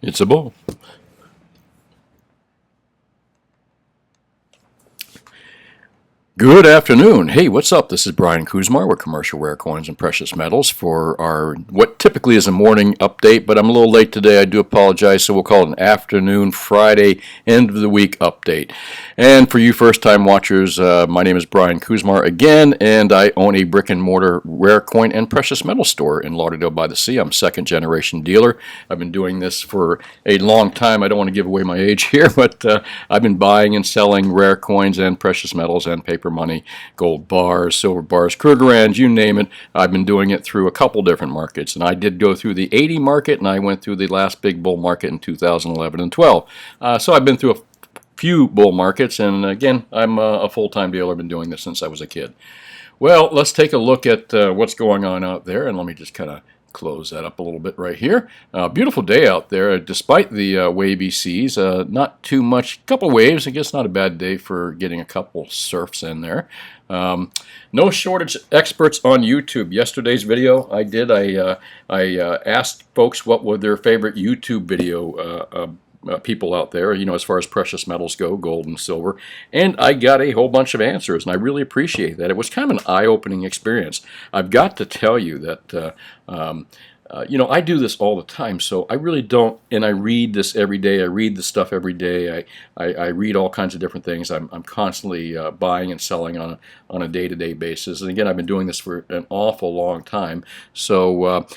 It's a bull. Good afternoon. Hey, what's up? This is Brian Kuzmar with Commercial Rare Coins and Precious Metals for our what typically is a morning update, but I'm a little late today. I do apologize, so we'll call it an afternoon, Friday, end of the week update. And for you first-time watchers, my name is Brian Kuzmar again, and I own a brick-and-mortar rare coin and precious metal store in Lauderdale by the Sea. I'm a second-generation dealer. I've been doing this for a long time. I don't want to give away my age here, but I've been buying and selling rare coins and precious metals and paper money, gold bars, silver bars, Krugerrands, you name it. I've been doing it through a couple different markets, and I did go through the 80 market, and I went through the last big bull market in 2011 and 12. So I've been through a few bull markets, and again, I'm a full-time dealer. I've been doing this since I was a kid. Well, let's take a look at what's going on out there, and let me just kind of close that up a little bit right here. Beautiful day out there, despite the wavy seas. Not too much, couple waves. I guess not a bad day for getting a couple surfs in there. No shortage experts on YouTube. Yesterday's video I asked folks what were their favorite YouTube video people out there, as far as precious metals go, gold and silver, and I got a whole bunch of answers, and I really appreciate that. It was kind of an eye-opening experience. I've got to tell you that I do this all the time, so I really don't, and I read this every day. I read the stuff every day. I read all kinds of different things. I'm constantly buying and selling on a day-to-day basis, and again, I've been doing this for an awful long time, so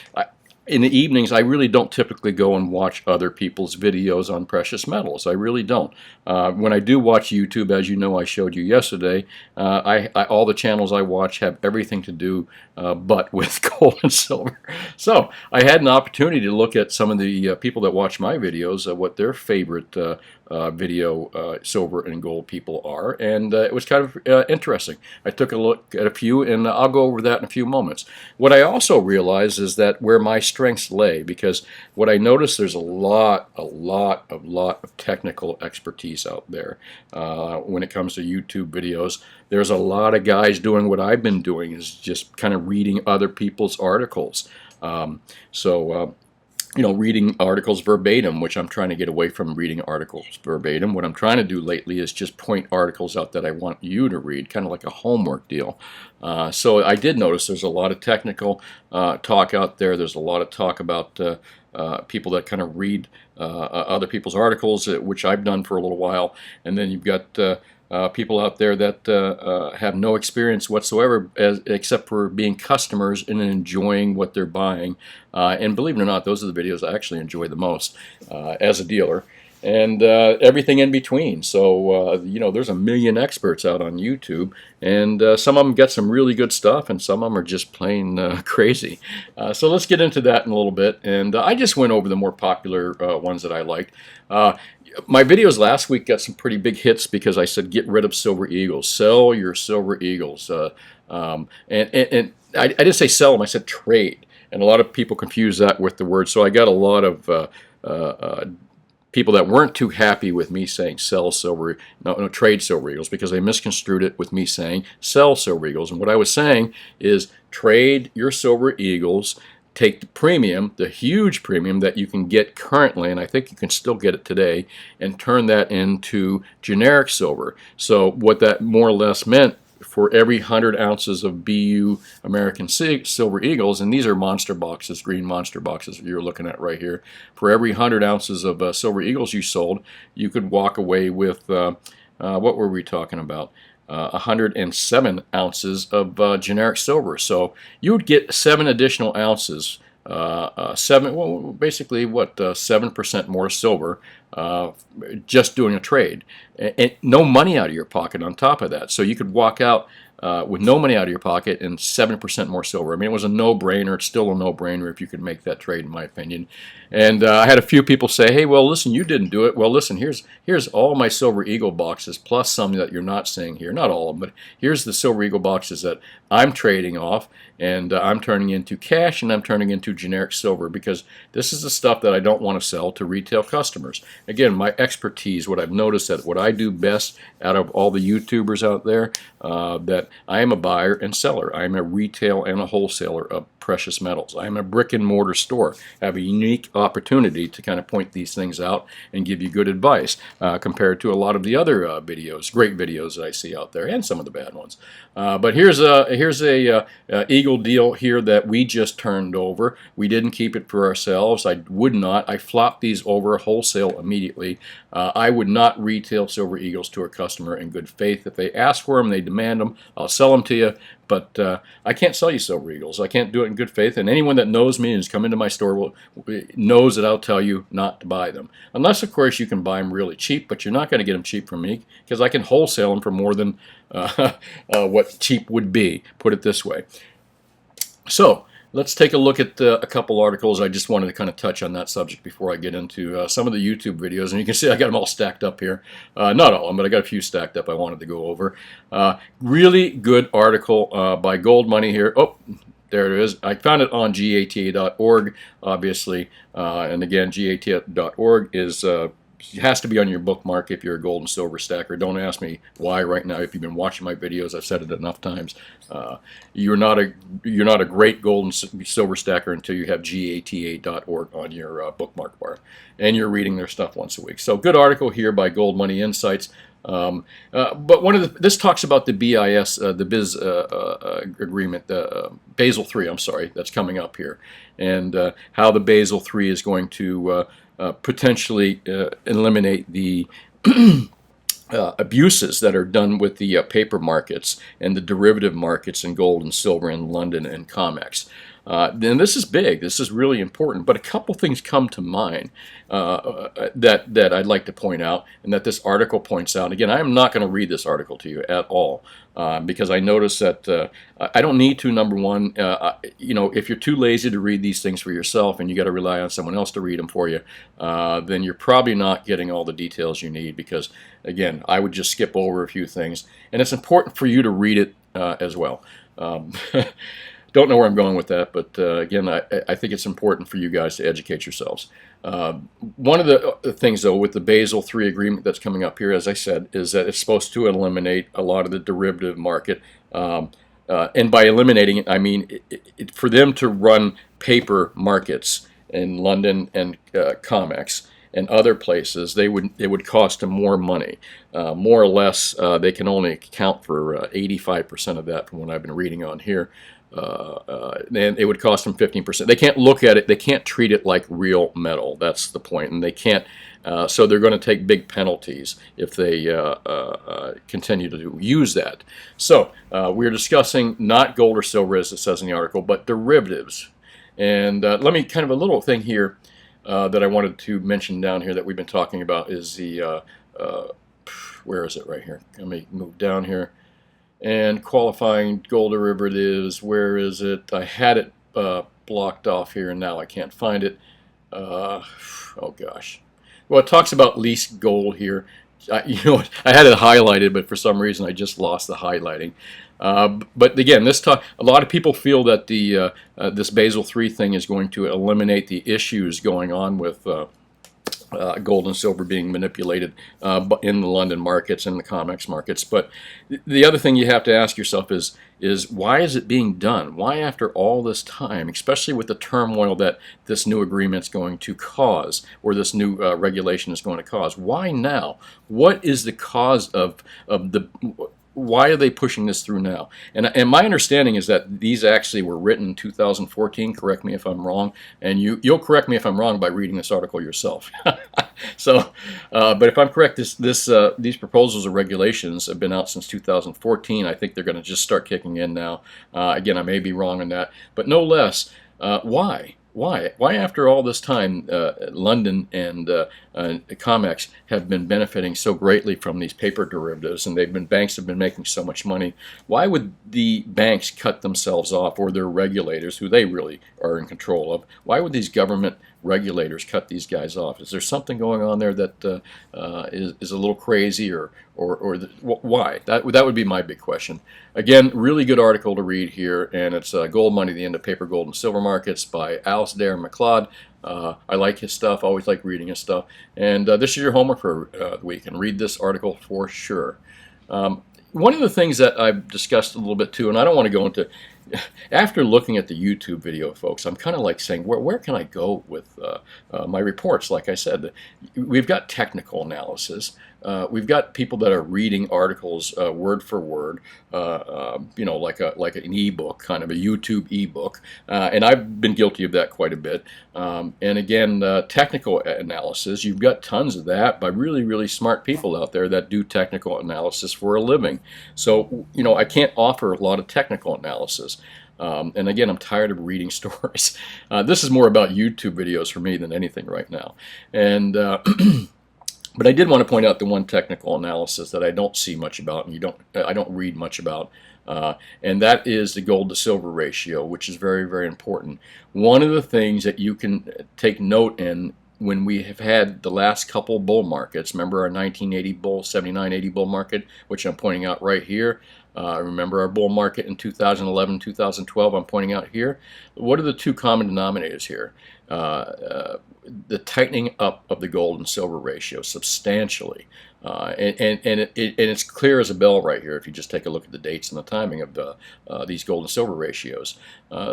in the evenings, I really don't typically go and watch other people's videos on precious metals. I really don't. When I do watch YouTube, as you know, I showed you yesterday, all the channels I watch have everything to do but with gold and silver. So I had an opportunity to look at some of the people that watch my videos, what their favorite video silver and gold people are, and it was kind of interesting. I took a look at a few, and I'll go over that in a few moments. What I also realized is that where my strengths lay, because what I noticed, there's a lot of technical expertise out there when it comes to YouTube videos. There's a lot of guys doing what I've been doing, is just kind of reading other people's articles. Reading articles verbatim, which I'm trying to get away from reading articles verbatim. What I'm trying to do lately is just point articles out that I want you to read, kind of like a homework deal. So I did notice there's a lot of technical talk out there. There's a lot of talk about people that kind of read other people's articles, which I've done for a little while. And then you've got people out there that have no experience whatsoever except for being customers and enjoying what they're buying. And believe it or not, those are the videos I actually enjoy the most as a dealer. And everything in between. So, there's a million experts out on YouTube, and some of them get some really good stuff, and some of them are just plain crazy. So let's get into that in a little bit. And I just went over the more popular ones that I liked. My videos last week got some pretty big hits because I said get rid of silver eagles, sell your silver eagles, and I didn't say sell them, I said trade, and a lot of people confuse that with the word. So I got a lot of people that weren't too happy with me saying sell silver, trade silver eagles, because they misconstrued it with me saying sell silver eagles. And what I was saying is trade your silver eagles. Take the premium, the huge premium that you can get currently, and I think you can still get it today, and turn that into generic silver. So what that more or less meant, for every 100 ounces of BU American Silver Eagles, and these are monster boxes, green monster boxes you're looking at right here, for every 100 ounces of Silver Eagles you sold, you could walk away with, what were we talking about? 107 ounces of generic silver. So you would get 7 additional ounces, basically 7% more silver, just doing a trade, and no money out of your pocket on top of that. So you could walk out with no money out of your pocket and 7% more silver. I mean, it was a no-brainer. It's still a no-brainer if you could make that trade, in my opinion. And I had a few people say, hey, well, listen, you didn't do it. Well, listen, here's all my Silver Eagle boxes, plus some that you're not seeing here. Not all of them, but here's the Silver Eagle boxes that I'm trading off, and I'm turning into cash, and I'm turning into generic silver, because this is the stuff that I don't want to sell to retail customers. Again, my expertise, what I've noticed, that what I do best out of all the YouTubers out there, that I am a buyer and seller. I am a retail and a wholesaler of precious metals. I am a brick and mortar store. I have a unique opportunity to kind of point these things out and give you good advice compared to a lot of the other videos, great videos that I see out there, and some of the bad ones. But here's a Eagle deal here that we just turned over. We didn't keep it for ourselves. I would not. I flopped these over wholesale immediately. I would not retail Silver Eagles to a customer in good faith. If they ask for them, they demand them, I'll sell them to you. But I can't sell you Silver Eagles. I can't do it in good faith. And anyone that knows me and has come into my store knows that I'll tell you not to buy them. Unless, of course, you can buy them really cheap, but you're not going to get them cheap from me because I can wholesale them for more than what cheap would be, put it this way. So let's take a look at a couple articles. I just wanted to kind of touch on that subject before I get into some of the YouTube videos. And you can see I got them all stacked up here. Not all of them, but I got a few stacked up I wanted to go over. Really good article by Gold Money here. Oh, there it is. I found it on gata.org, obviously. And again, gata.org is... it has to be on your bookmark if you're a gold and silver stacker. Don't ask me why right now. If you've been watching my videos, I've said it enough times. You're not a great gold and silver stacker until you have gata.org on your bookmark bar, and you're reading their stuff once a week. So good article here by Gold Money Insights. But this talks about the BIS, the BIS agreement, the Basel III. I'm sorry, that's coming up here, and how the Basel III is going to potentially eliminate the abuses that are done with the paper markets and the derivative markets in gold and silver in London and COMEX. Then this is big. This is really important. But a couple things come to mind that I'd like to point out, and that this article points out. Again, I am not going to read this article to you at all because I notice that I don't need to. Number one, if you're too lazy to read these things for yourself and you got to rely on someone else to read them for you, then you're probably not getting all the details you need. Because again, I would just skip over a few things, and it's important for you to read it as well. Don't know where I'm going with that, but again, I think it's important for you guys to educate yourselves. One of the things, though, with the Basel III agreement that's coming up here, as I said, is that it's supposed to eliminate a lot of the derivative market. And by eliminating it, I mean for them to run paper markets in London and COMEX and other places, it would cost them more money. More or less, they can only account for 85% of that from what I've been reading on here. And it would cost them 15%. They can't look at it. They can't treat it like real metal. That's the point. And they can't. So they're going to take big penalties if they continue to use that. So we're discussing not gold or silver, as it says in the article, but derivatives. And let me kind of a little thing here that I wanted to mention down here that we've been talking about is the where is it right here? Let me move down here. And qualifying gold derivatives, where is it? I had it blocked off here, and now I can't find it. Oh gosh. Well, it talks about leased gold here. I had it highlighted, but for some reason I just lost the highlighting. But again, a lot of people feel that this Basel III thing is going to eliminate the issues going on with gold and silver being manipulated in the London markets and the COMEX markets. But the other thing you have to ask yourself is why is it being done? Why after all this time, especially with the turmoil that this new agreement is going to cause, or this new regulation is going to cause? Why now? What is the cause of why are they pushing this through now? And my understanding is that these actually were written in 2014. Correct me if I'm wrong, and you'll correct me if I'm wrong by reading this article yourself. So, but if I'm correct, these proposals or regulations have been out since 2014. I think they're going to just start kicking in now. Again, I may be wrong on that, but no less. Why? Why after all this time, London and COMEX have been benefiting so greatly from these paper derivatives, and banks have been making so much money? Why would the banks cut themselves off, or their regulators, who they really are in control of? Why would these government regulators cut these guys off? Is there something going on there that is a little crazy, or why? That would be my big question. Again, really good article to read here, and it's Gold Money, the End of Paper, Gold, and Silver Markets by Alasdair Macleod. I like his stuff, always like reading his stuff. And this is your homework for the week, and read this article for sure. One of the things that I've discussed a little bit too, and I don't want to go into after looking at the YouTube video, folks, I'm kind of like saying, where can I go with my reports? Like I said, we've got technical analysis. We've got people that are reading articles word for word, like an ebook, kind of a YouTube ebook, and I've been guilty of that quite a bit. And again, technical analysis, you've got tons of that by really, really smart people out there that do technical analysis for a living. So, I can't offer a lot of technical analysis. And again, I'm tired of reading stories. This is more about YouTube videos for me than anything right now. And but I did want to point out the one technical analysis that I don't see much about, and I don't read much about, and that is the gold to silver ratio, which is very, very important. One of the things that you can take note in when we have had the last couple bull markets, remember our 1980 bull, 79-80 bull market, which I'm pointing out right here. Remember our bull market in 2011, 2012, I'm pointing out here. What are the two common denominators here? The tightening up of the gold and silver ratio substantially. And it's clear as a bell right here if you just take a look at the dates and the timing of these gold and silver ratios.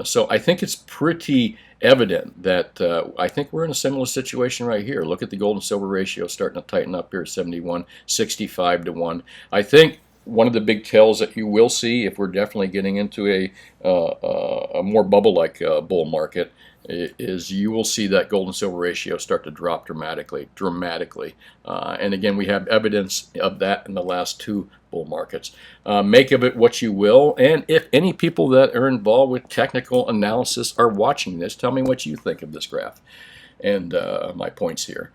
So I think it's pretty evident that I think we're in a similar situation right here. Look at the gold and silver ratio starting to tighten up here, 71, 65 to 1. I think one of the big tells that you will see if we're definitely getting into a more bubble-like bull market is you will see that gold and silver ratio start to drop dramatically. And again, we have evidence of that in the last two bull markets. Make of it what you will, and if any people that are involved with technical analysis are watching this, tell me what you think of this graph and my points here.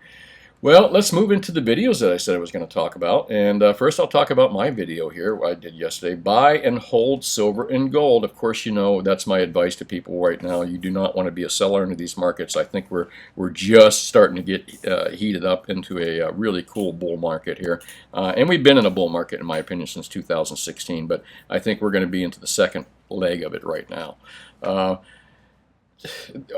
Well, let's move into the videos that I said I was going to talk about. And first I'll talk about my video here, what I did yesterday. Buy and hold silver and gold. Of course, that's my advice to people right now. You do not want to be a seller into these markets. I think we're just starting to get heated up into a really cool bull market here. And we've been in a bull market, in my opinion, since 2016. But I think we're going to be into the second leg of it right now.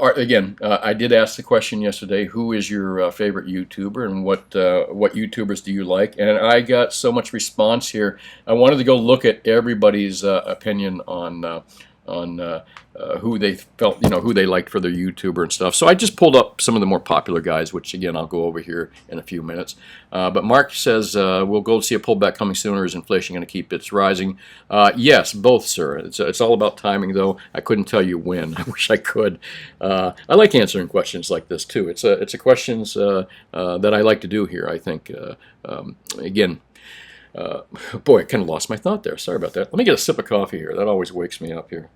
Again, I did ask the question yesterday, who is your favorite YouTuber and what YouTubers do you like? And I got so much response here. I wanted to go look at everybody's opinion on who they felt, who they liked for their YouTuber and stuff. So I just pulled up some of the more popular guys, which again, I'll go over here in a few minutes. But Mark says, will gold see a pullback coming sooner? Or is inflation going to keep its rising? Yes, both, sir. It's all about timing, though. I couldn't tell you when. I wish I could. I like answering questions like this, too. It's a questions that I like to do here, I think. Again, boy, I kind of lost my thought there. Sorry about that. Let me get a sip of coffee here. That always wakes me up here.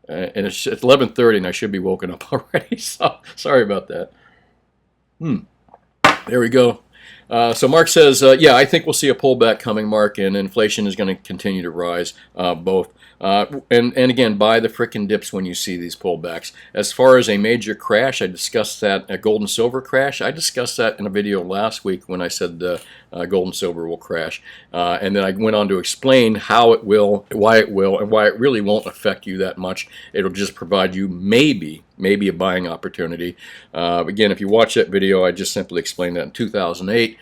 And it's 11:30, and I should be woken up already. So sorry about that. There we go. So Mark says, yeah, I think we'll see a pullback coming, Mark, and inflation is going to continue to rise, both. And again, buy the frickin' dips when you see these pullbacks. As far as a major crash, I discussed that, a gold and silver crash. I discussed that in a video last week when I said gold and silver will crash. And then I went on to explain how it will, why it will, and why it really won't affect you that much. It'll just provide you maybe a buying opportunity. Again, if you watch that video, I just simply explained that in 2008,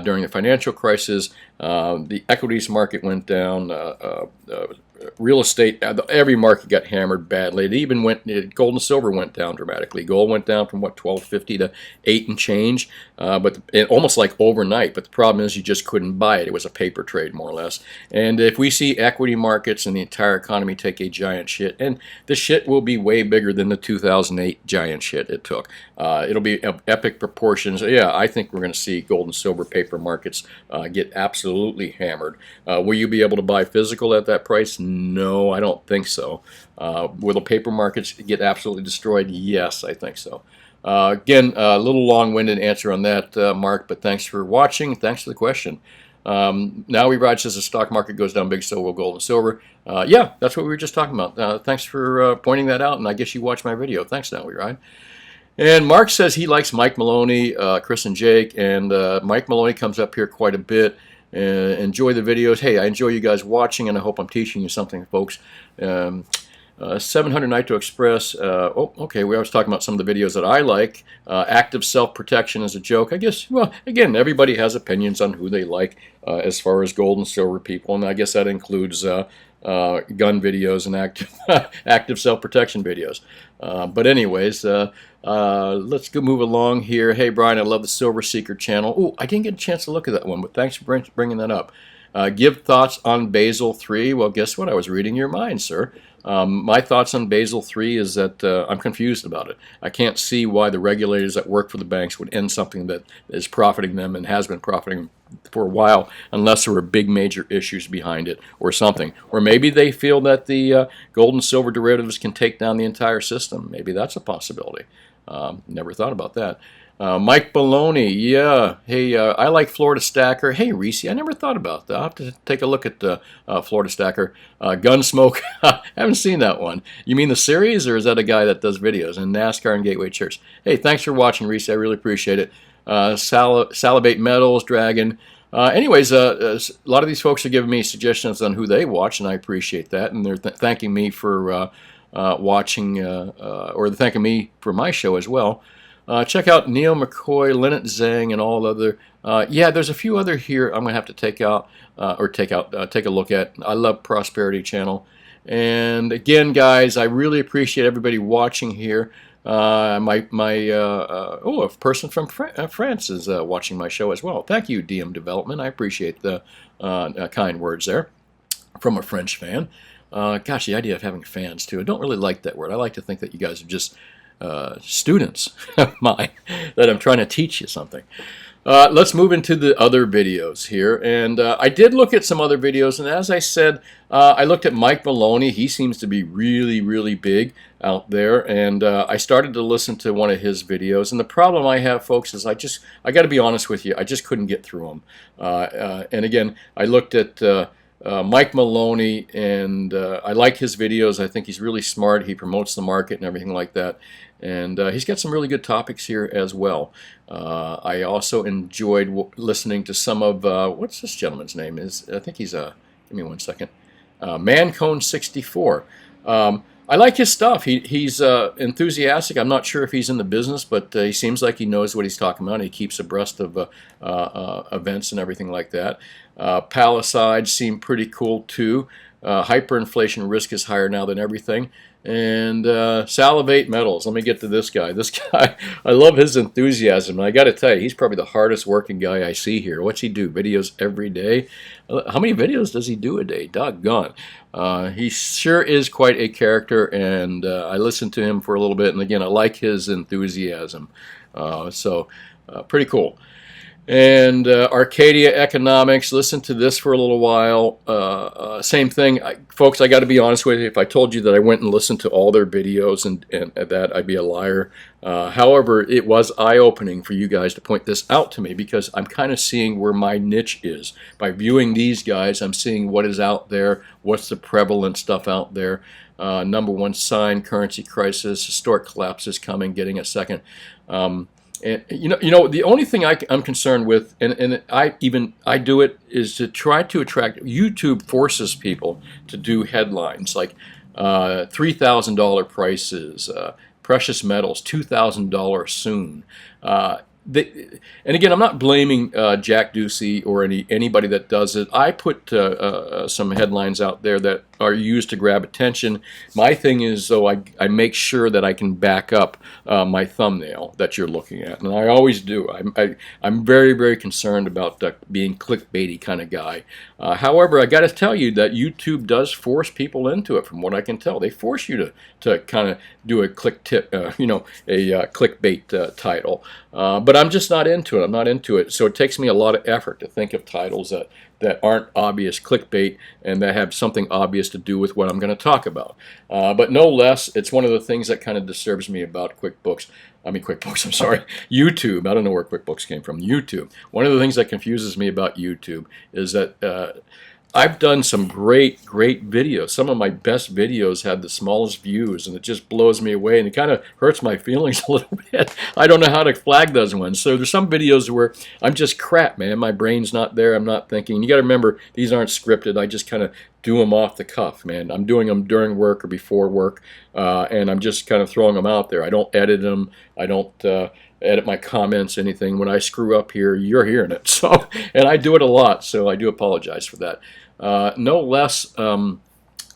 during the financial crisis, the equities market went down, real estate, every market got hammered badly. It even gold and silver went down dramatically. Gold went down from what, 1250 to 8 and change, but almost like overnight. But the problem is you just couldn't buy it. It was a paper trade, more or less. And if we see equity markets and the entire economy take a giant shit, and the shit will be way bigger than the 2008 giant shit it took. It'll be of epic proportions. Yeah, I think we're going to see gold and silver paper markets get absolutely hammered. Will you be able to buy physical at that price? No, I don't think so. Will the paper markets get absolutely destroyed? Yes, I think so. Again, a little long-winded answer on that, Mark, but thanks for watching. Thanks for the question. Now we ride says the stock market goes down big, so will gold and silver. Yeah, that's what we were just talking about. Thanks for pointing that out, and I guess you watched my video. Thanks, Now we ride. And Mark says he likes Mike Maloney, Chris and Jake, and Mike Maloney comes up here quite a bit. Enjoy the videos. Hey, I enjoy you guys watching, and I hope I'm teaching you something, folks. 700 Nitro Express. Oh, okay, we was talking about some of the videos that I like. Active self-protection is a joke. I guess, well, again, everybody has opinions on who they like as far as gold and silver people, and I guess that includes gun videos and active active self-protection videos. But anyways, let's go move along here. Hey Brian, I love the Silver Seeker channel. Oh, I didn't get a chance to look at that one, but thanks for bringing that up. Give thoughts on Basel III. Well, guess what? I was reading your mind, sir. My thoughts on Basel III is that I'm confused about it. I can't see why the regulators that work for the banks would end something that is profiting them and has been profiting for a while, unless there were big major issues behind it or something. Or maybe they feel that the gold and silver derivatives can take down the entire system. Maybe that's a possibility. Never thought about that. Mike Maloney, yeah. Hey, I like Florida Stacker. Hey, Reese, I never thought about that. I'll have to take a look at Florida Stacker. Gunsmoke, I haven't seen that one. You mean the series, or is that a guy that does videos? And NASCAR and Gateway Church. Hey, thanks for watching, Reese. I really appreciate it. Salivate Metals, Dragon. Anyways, a lot of these folks are giving me suggestions on who they watch, and I appreciate that. And they're thanking me for watching, or thanking me for my show as well. Check out Neil McCoy, Lynette Zhang, and all other. Yeah, there's a few other here I'm going to have to take out, take a look at. I love Prosperity Channel. And again, guys, I really appreciate everybody watching here. A person from France is watching my show as well. Thank you, DM Development. I appreciate the kind words there from a French fan. Gosh, the idea of having fans, too. I don't really like that word. I like to think that you guys are just students of mine, that I'm trying to teach you something. Let's move into the other videos here. And I did look at some other videos, and as I said, I looked at Mike Maloney. He seems to be really, really big out there, and I started to listen to one of his videos. And the problem I have, folks, is I got to be honest with you, I just couldn't get through them. And again, I looked at Mike Maloney, and I like his videos. I think he's really smart. He promotes the market and everything like that. And he's got some really good topics here as well. I also enjoyed listening to some of, what's this gentleman's name? I think he's, give me one second, Mancone64. I like his stuff. He's enthusiastic. I'm not sure if he's in the business, but he seems like he knows what he's talking about. He keeps abreast of events and everything like that. Palisade seemed pretty cool too. Hyperinflation risk is higher now than everything. And Salivate Metals. Let me get to this guy. This guy, I love his enthusiasm. And I got to tell you, he's probably the hardest working guy I see here. What's he do? Videos every day? How many videos does he do a day? Doggone. He sure is quite a character, and I listened to him for a little bit. And again, I like his enthusiasm. So pretty cool. And Arcadia Economics, listen to this for a little while. Same thing. Folks, I got to be honest with you. If I told you that I went and listened to all their videos and that, I'd be a liar. However, it was eye-opening for you guys to point this out to me, because I'm kind of seeing where my niche is. By viewing these guys, I'm seeing what is out there, what's the prevalent stuff out there. Number one sign, currency crisis, historic collapse is coming, getting a second. And you know, the only thing I'm concerned with, and I do it, is to try to attract. YouTube forces people to do headlines like $3,000 prices, precious metals, $2,000 soon. And again, I'm not blaming Jack Ducey or anybody that does it. I put some headlines out there that are used to grab attention. My thing is, though, I make sure that I can back up my thumbnail that you're looking at, and I always do. I'm very, very concerned about being clickbaity kind of guy. However, I got to tell you that YouTube does force people into it. From what I can tell, they force you to kind of do a clickbait title. But I'm just not into it. I'm not into it. So it takes me a lot of effort to think of titles that aren't obvious clickbait and that have something obvious to do with what I'm going to talk about. But no less, it's one of the things that kind of disturbs me about YouTube. I don't know where QuickBooks came from. YouTube. One of the things that confuses me about YouTube is that I've done some great videos. Some of my best videos had the smallest views, and it just blows me away, and it kind of hurts my feelings a little bit. I don't know how to flag those ones. So there's some videos where I'm just crap, man. My brain's not there. I'm not thinking. You got to remember, these aren't scripted. I just kind of do them off the cuff, man. I'm doing them during work or before work, and I'm just kind of throwing them out there. I don't edit them. I don't edit my comments, anything. When I screw up here, you're hearing it. So, and I do it a lot, so I do apologize for that. No less,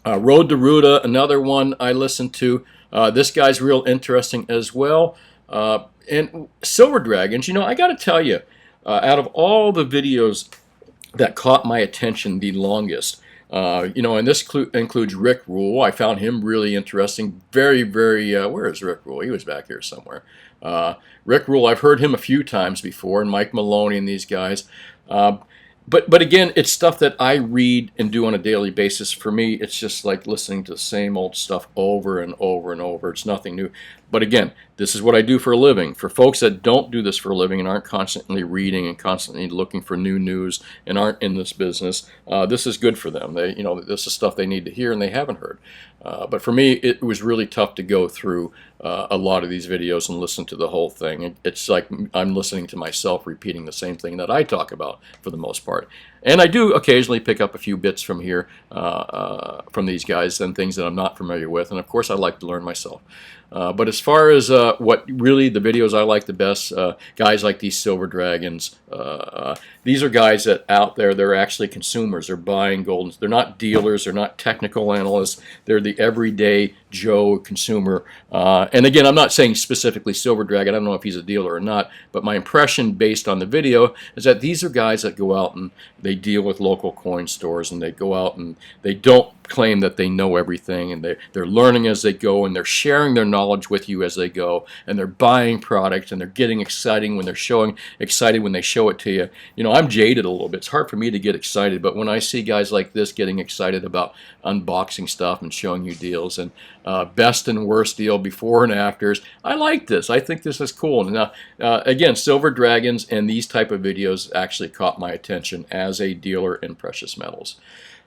Road to Ruta, another one I listened to. This guy's real interesting as well. And Silver Dragons, I got to tell you, out of all the videos that caught my attention the longest, and this includes Rick Rule. I found him really interesting. Very, very, where is Rick Rule? He was back here somewhere. Rick Rule, I've heard him a few times before, and Mike Maloney and these guys. But again, it's stuff that I read and do on a daily basis. For me, it's just like listening to the same old stuff over and over and over. It's nothing new. But again, this is what I do for a living. For folks that don't do this for a living and aren't constantly reading and constantly looking for new news and aren't in this business, this is good for them. This is stuff they need to hear and they haven't heard. But for me, it was really tough to go through a lot of these videos and listen to the whole thing. It's like I'm listening to myself repeating the same thing that I talk about for the most part. And I do occasionally pick up a few bits from here, from these guys, and things that I'm not familiar with. And of course, I like to learn myself. But as far as what really the videos I like the best, guys like these Silver Dragons, these are guys that out there, they're actually consumers. They're buying gold. They're not dealers. They're not technical analysts. They're the everyday Joe consumer. And again, I'm not saying specifically Silver Dragon. I don't know if he's a dealer or not. But my impression based on the video is that these are guys that go out and they deal with local coin stores, and they go out and they don't claim that they know everything, and they're learning as they go, and they're sharing their knowledge with you as they go, and they're buying products, and they're getting excited when they show it to you. I'm jaded a little bit. It's hard for me to get excited, but when I see guys like this getting excited about unboxing stuff and showing you deals and best and worst deal before and afters, I like this. I think this is cool. Now, again, Silver Dragons and these type of videos actually caught my attention as a dealer in precious metals.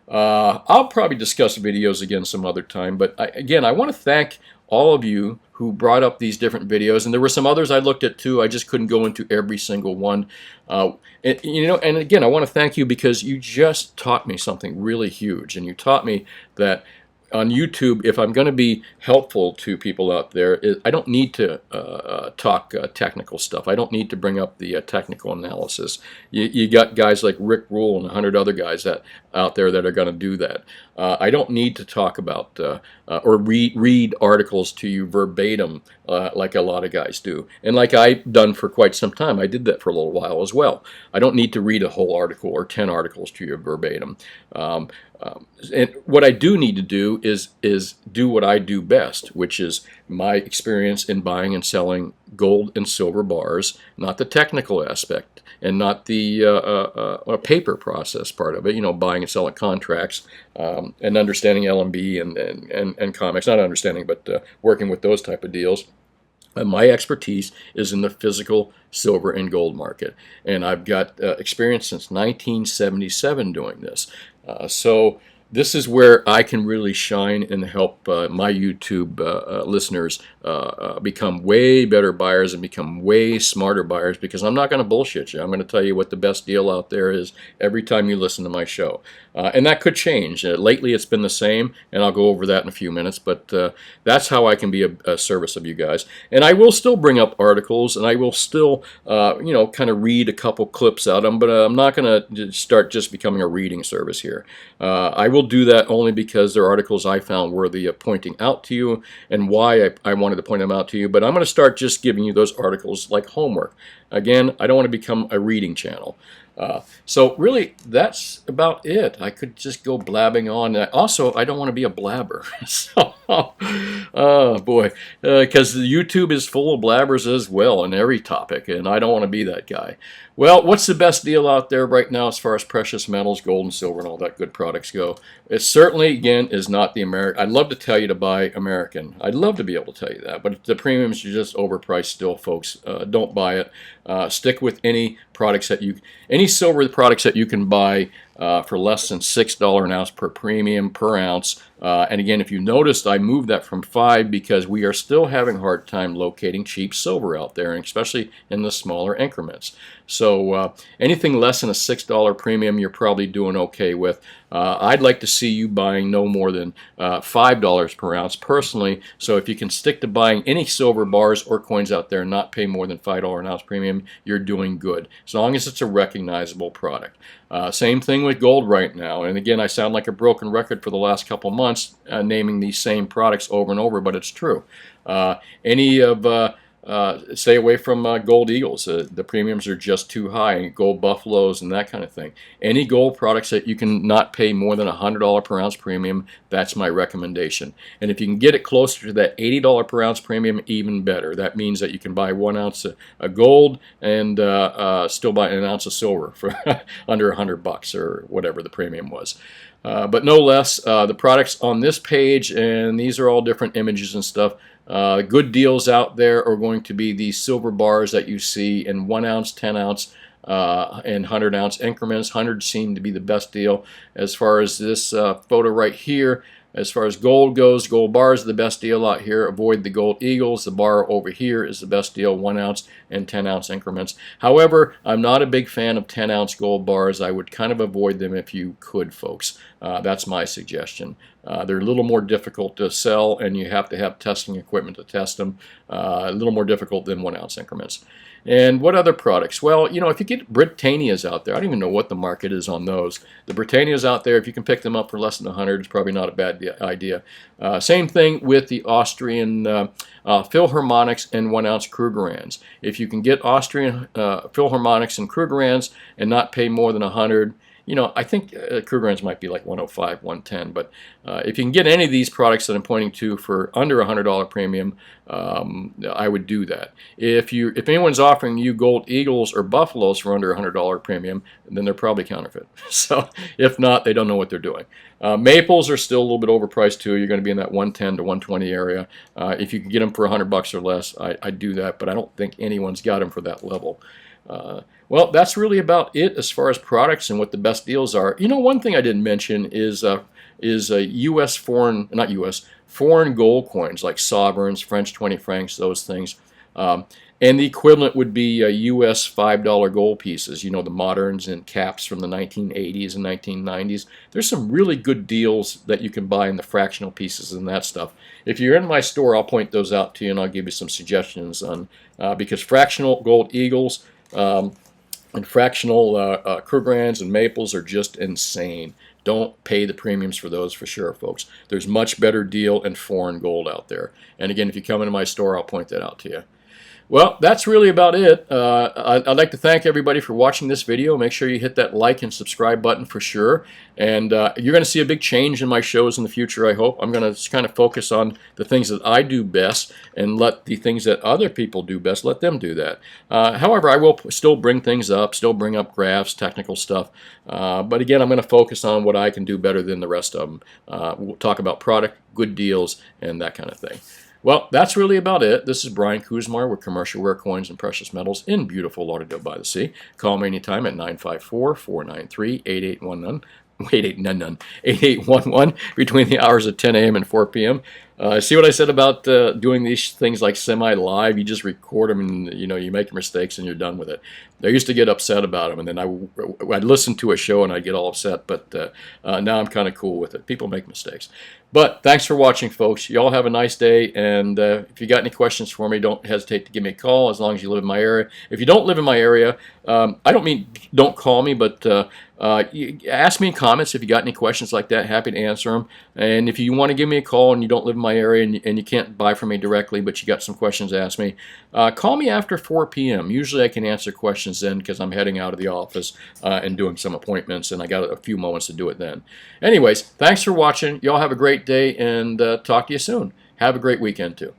I'll probably discuss videos again some other time, but I want to thank all of you who brought up these different videos, and there were some others I looked at too. I just couldn't go into every single one. And again, I want to thank you because you just taught me something really huge, and you taught me that on YouTube, if I'm going to be helpful to people out there, I don't need to talk technical stuff. I don't need to bring up the technical analysis. You got guys like Rick Rule and 100 other guys out there that are going to do that. I don't need to talk about or read articles to you verbatim like a lot of guys do. And like I've done for quite some time. I did that for a little while as well. I don't need to read a whole article or 10 articles to you verbatim. And what I do need to do is do what I do best, which is my experience in buying and selling gold and silver bars, not the technical aspect and not the paper process part of it, buying and selling contracts and understanding LMB and comics, not understanding, but working with those type of deals. My expertise is in the physical silver and gold market, and I've got experience since 1977 doing this. So this is where I can really shine and help my YouTube listeners become way better buyers and become way smarter buyers, because I'm not going to bullshit you. I'm going to tell you what the best deal out there is every time you listen to my show. And that could change. Lately it's been the same, and I'll go over that in a few minutes, but that's how I can be a service of you guys. And I will still bring up articles, and I will still, kind of read a couple clips out of them, but I'm not going to start just becoming a reading service here. I will do that only because they're articles I found worthy of pointing out to you and why I wanted to point them out to you, but I'm going to start just giving you those articles like homework. Again, I don't want to become a reading channel. So really, that's about it. I could just go blabbing on. Also, I don't want to be a blabber. So, oh boy, because YouTube is full of blabbers as well in every topic, and I don't want to be that guy. Well, what's the best deal out there right now as far as precious metals, gold and silver and all that good products go? It certainly, again, is not the American. I'd love to tell you to buy American. I'd love to be able to tell you that, but the premiums are just overpriced still, folks. Don't buy it. Stick with any products any silver products that you can buy for less than $6 an ounce per premium per ounce. And again, if you noticed, I moved that from 5 because we are still having a hard time locating cheap silver out there, and especially in the smaller increments. So anything less than a $6 premium, you're probably doing okay with. I'd like to see you buying no more than $5 per ounce personally. So if you can stick to buying any silver bars or coins out there and not pay more than $5 an ounce premium, you're doing good, as long as it's a recognizable product. Same thing with gold right now. And again, I sound like a broken record for the last couple months naming these same products over and over, but it's true. Stay away from gold eagles. The premiums are just too high. Gold buffaloes and that kind of thing. Any gold products that you can not pay more than $100 per ounce premium, that's my recommendation. And if you can get it closer to that $80 per ounce premium, even better. That means that you can buy 1 ounce of gold and still buy an ounce of silver for under $100 or whatever the premium was. But no less, the products on this page, and these are all different images and stuff. Good deals out there are going to be these silver bars that you see in 1 ounce, 10 ounce, and 100 ounce increments. 100 seem to be the best deal. As far as this photo right here, as far as gold goes, gold bars are the best deal out here. Avoid the gold eagles. The bar over here is the best deal, 1 ounce and 10 ounce increments. However, I'm not a big fan of 10 ounce gold bars. I would kind of avoid them if you could, folks. That's my suggestion. They're a little more difficult to sell, and you have to have testing equipment to test them. A little more difficult than 1 ounce increments. And what other products? Well, you know, if you get Britannias out there, I don't even know what the market is on those. The Britannias out there, if you can pick them up for less than 100, it's probably not a bad idea. Same thing with the Austrian Philharmonics and 1 ounce Krugerrands. If you can get Austrian Philharmonics and Krugerrands and not pay more than 100, you know, I think Krugerrands might be like 105, 110, but if you can get any of these products that I'm pointing to for under $100 premium, I would do that. If anyone's offering you gold eagles or buffaloes for under $100 premium, then they're probably counterfeit. So if not, they don't know what they're doing. Maples are still a little bit overpriced too. You're going to be in that 110 to 120 area. If you can get them for $100 or less, I'd do that, but I don't think anyone's got them for that level. Well, that's really about it as far as products and what the best deals are. You know, one thing I didn't mention is foreign gold coins like sovereigns, French 20 francs, those things. And the equivalent would be U.S. $5 gold pieces, you know, the moderns and caps from the 1980s and 1990s. There's some really good deals that you can buy in the fractional pieces and that stuff. If you're in my store, I'll point those out to you and I'll give you some suggestions on, because fractional gold eagles and fractional Krugerrands and maples are just insane. Don't pay the premiums for those for sure, folks. There's much better deal in foreign gold out there. And again, if you come into my store, I'll point that out to you. Well, that's really about it. I'd like to thank everybody for watching this video. Make sure you hit that like and subscribe button for sure. And you're going to see a big change in my shows in the future, I hope. I'm going to kind of focus on the things that I do best and let the things that other people do best, let them do that. However, I will still bring things up, still bring up graphs, technical stuff. But again, I'm going to focus on what I can do better than the rest of them. We'll talk about product, good deals, and that kind of thing. Well, that's really about it. This is Brian Kuzmar with Commercial Rare Coins and Precious Metals in beautiful Lauderdale by the Sea. Call me anytime at 954-493-8811. 8811 between the hours of 10 a.m. and 4 p.m. See what I said about doing these things like semi-live? You just record them and you know you make mistakes and you're done with it. I used to get upset about them, and then I'd listen to a show and I'd get all upset, but now I'm kind of cool with it. People make mistakes. But thanks for watching, folks. You all have a nice day, and if you got any questions for me, don't hesitate to give me a call as long as you live in my area. If you don't live in my area, I don't mean don't call me, but ask me in comments if you got any questions like that. Happy to answer them. And if you want to give me a call and you don't live in my area and you can't buy from me directly, but you got some questions to ask me, call me after 4 p.m. Usually I can answer questions then because I'm heading out of the office and doing some appointments, and I got a few moments to do it then. Anyways, thanks for watching. Y'all have a great day, and talk to you soon. Have a great weekend too.